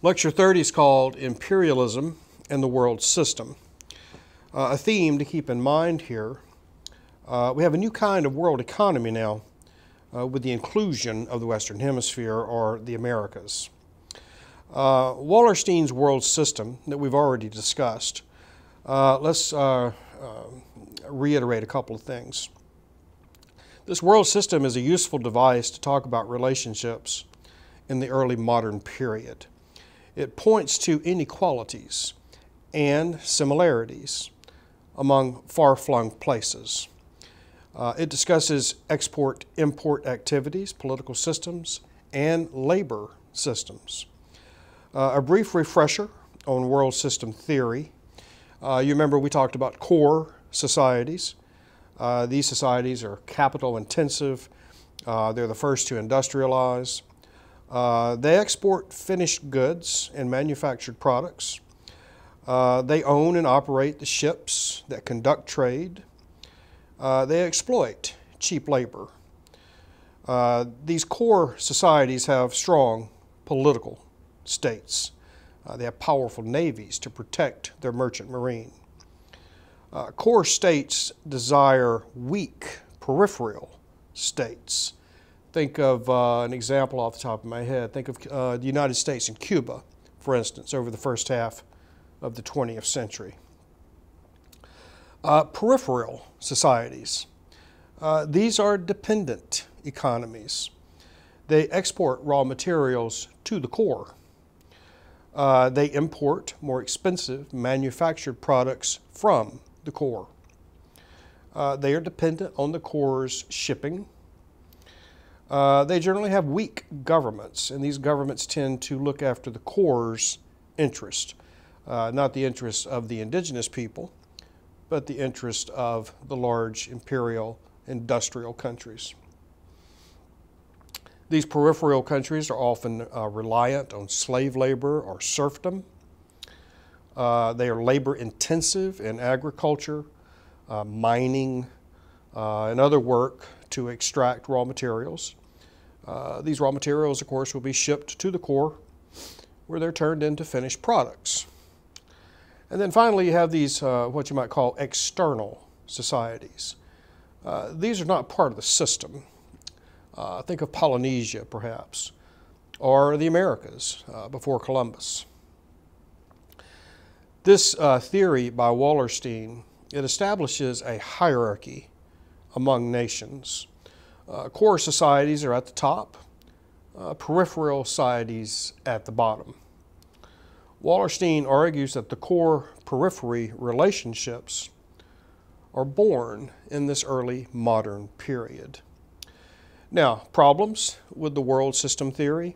Lecture 30 is called Imperialism and the World System. A theme to keep in mind here, we have a new kind of world economy now with the inclusion of the Western Hemisphere or the Americas. Wallerstein's world system that we've already discussed, let's reiterate a couple of things. This world system is a useful device to talk about relationships in the early modern period. It points to inequalities and similarities among far-flung places. It discusses export-import activities, political systems, and labor systems. A brief refresher on world system theory. You remember we talked about core societies. These societies are capital intensive. They're the first to industrialize. They export finished goods and manufactured products. They own and operate the ships that conduct trade. They exploit cheap labor. These core societies have strong political states. They have powerful navies to protect their merchant marine. Core states desire weak peripheral states. Think of an example off the top of my head. Think of the United States and Cuba, for instance, over the first half of the 20th century. Peripheral societies. These are dependent economies. They export raw materials to the core. They import more expensive manufactured products from the core. They are dependent on the core's shipping. They generally have weak governments, and these governments tend to look after the core's interest, not the interests of the indigenous people, but the interest of the large imperial industrial countries. These peripheral countries are often reliant on slave labor or serfdom. They are labor intensive in agriculture, mining, and other work to extract raw materials. These raw materials, of course, will be shipped to the core where they're turned into finished products. And then finally, you have these, what you might call external societies. These are not part of the system. Think of Polynesia, perhaps, or the Americas before Columbus. This theory by Wallerstein, it establishes a hierarchy among nations. Core societies are at the top, peripheral societies at the bottom. Wallerstein argues that the core-periphery relationships are born in this early modern period. Now, problems with the world system theory?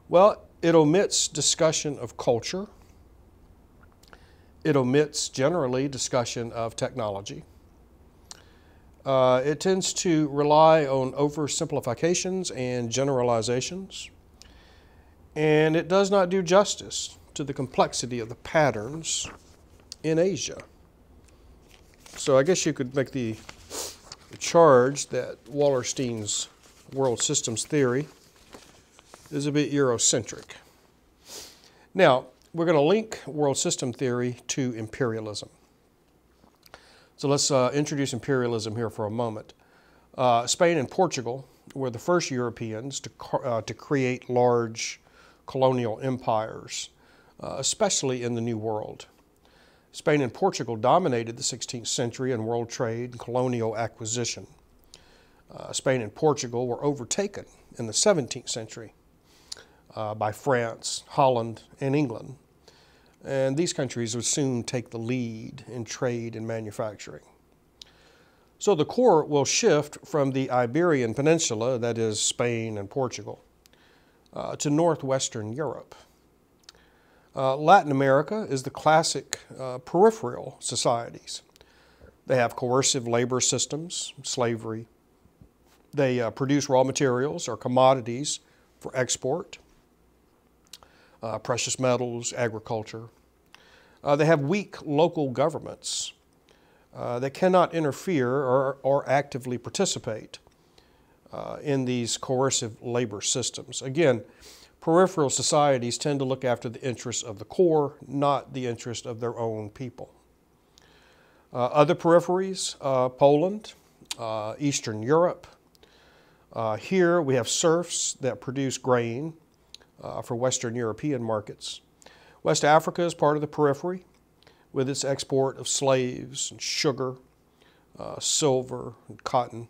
Well, it omits discussion of culture. It omits generally discussion of technology. It tends to rely on oversimplifications and generalizations. And it does not do justice to the complexity of the patterns in Asia. So I guess you could make the charge that Wallerstein's world systems theory is a bit Eurocentric. Now, we're going to link world system theory to imperialism. So let's introduce imperialism here for a moment. Spain and Portugal were the first Europeans to create large colonial empires, especially in the New World. Spain and Portugal dominated the 16th century in world trade and colonial acquisition. Spain and Portugal were overtaken in the 17th century by France, Holland, and England. And these countries would soon take the lead in trade and manufacturing. So the core will shift from the Iberian Peninsula, that is Spain and Portugal, to northwestern Europe. Latin America is the classic peripheral societies. They have coercive labor systems, slavery. They produce raw materials or commodities for export, precious metals, agriculture. They have weak local governments that cannot interfere or actively participate in these coercive labor systems. Again, Peripheral societies tend to look after the interests of the core, not the interest of their own people. Other peripheries, Poland, Eastern Europe. Here we have serfs that produce grain for Western European markets. West Africa is part of the periphery with its export of slaves and sugar, silver and cotton.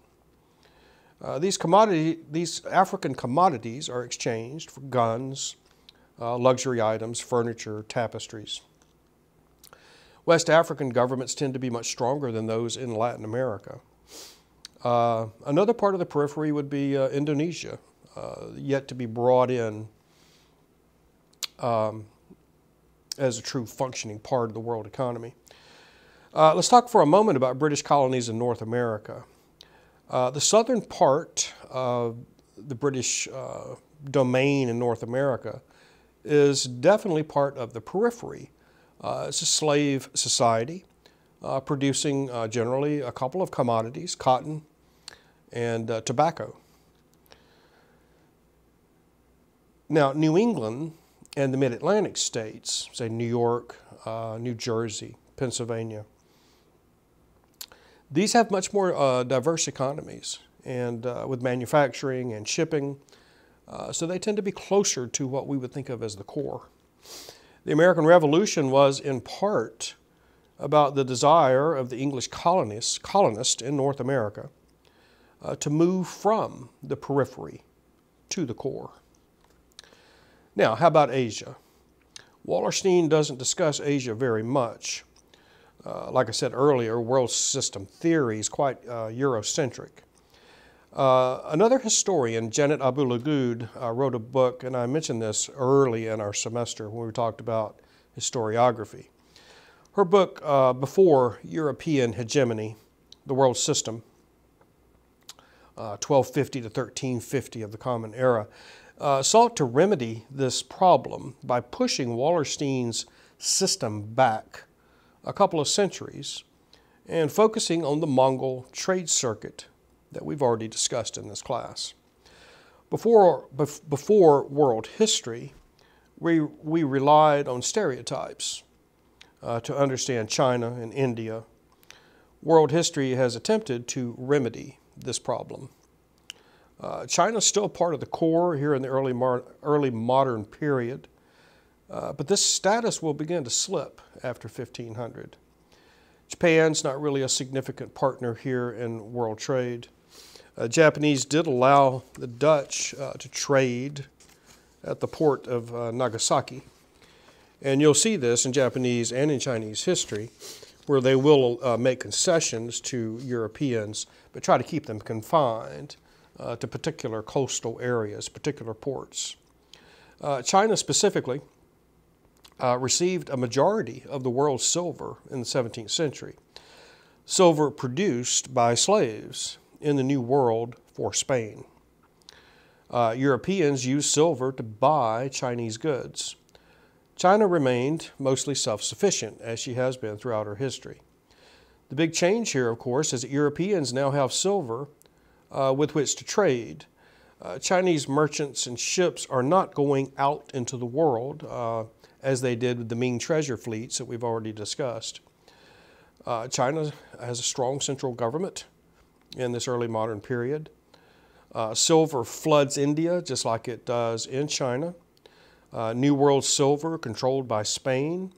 These African commodities are exchanged for guns, luxury items, furniture, tapestries. West African governments tend to be much stronger than those in Latin America. Another part of the periphery would be Indonesia, yet to be brought in as a true functioning part of the world economy. Let's talk for a moment about British colonies in North America. The southern part of the British domain in North America is definitely part of the periphery. It's a slave society producing generally a couple of commodities, cotton and tobacco. Now, New England and the mid-Atlantic states, say New York, New Jersey, Pennsylvania, these have much more diverse economies and with manufacturing and shipping, so they tend to be closer to what we would think of as the core. The American Revolution was in part about the desire of the English colonist in North America to move from the periphery to the core. Now, how about Asia? Wallerstein doesn't discuss Asia very much. Like I said earlier, world system theory is quite Eurocentric. Another historian, Janet Abu-Lughod, wrote a book, and I mentioned this early in our semester when we talked about historiography. Her book, Before European Hegemony, the World System, 1250 to 1350 of the Common Era, sought to remedy this problem by pushing Wallerstein's system back a couple of centuries and focusing on the Mongol trade circuit that we've already discussed in this class. Before world history, we relied on stereotypes to understand China and India. World history has attempted to remedy this problem. China is still part of the core here in the early modern period, but this status will begin to slip after 1500. Japan's not really a significant partner here in world trade. Japanese did allow the Dutch to trade at the port of Nagasaki. And you'll see this in Japanese and in Chinese history, where they will make concessions to Europeans, but try to keep them confined to particular coastal areas, particular ports. China specifically received a majority of the world's silver in the 17th century. Silver produced by slaves in the New World for Spain. Europeans used silver to buy Chinese goods. China remained mostly self-sufficient, as she has been throughout her history. The big change here, of course, is that Europeans now have silver with which to trade. Chinese merchants and ships are not going out into the world as they did with the Ming treasure fleets that we've already discussed. China has a strong central government in this early modern period. Silver floods India just like it does in China. New World silver, controlled by Spain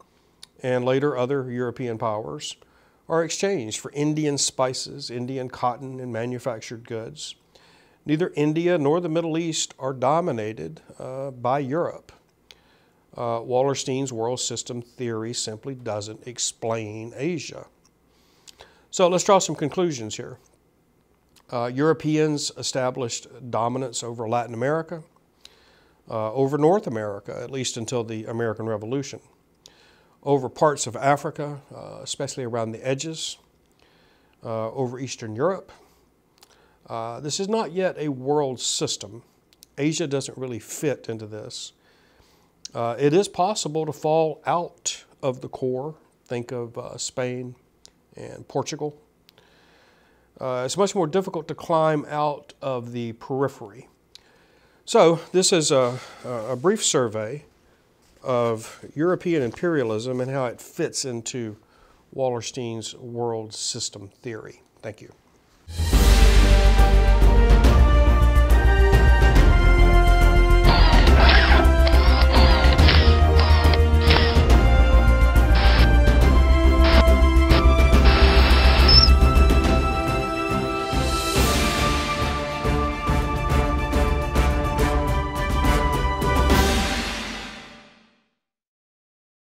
and later other European powers, are exchanged for Indian spices, Indian cotton, and manufactured goods. Neither India nor the Middle East are dominated by Europe. Wallerstein's world system theory simply doesn't explain Asia. So let's draw some conclusions here. Europeans established dominance over Latin America, over North America, at least until the American Revolution, over parts of Africa, especially around the edges, over Eastern Europe. This is not yet a world system. Asia doesn't really fit into this. It is possible to fall out of the core. Think of Spain and Portugal. It's much more difficult to climb out of the periphery. So this is a brief survey of European imperialism and how it fits into Wallerstein's world system theory. Thank you.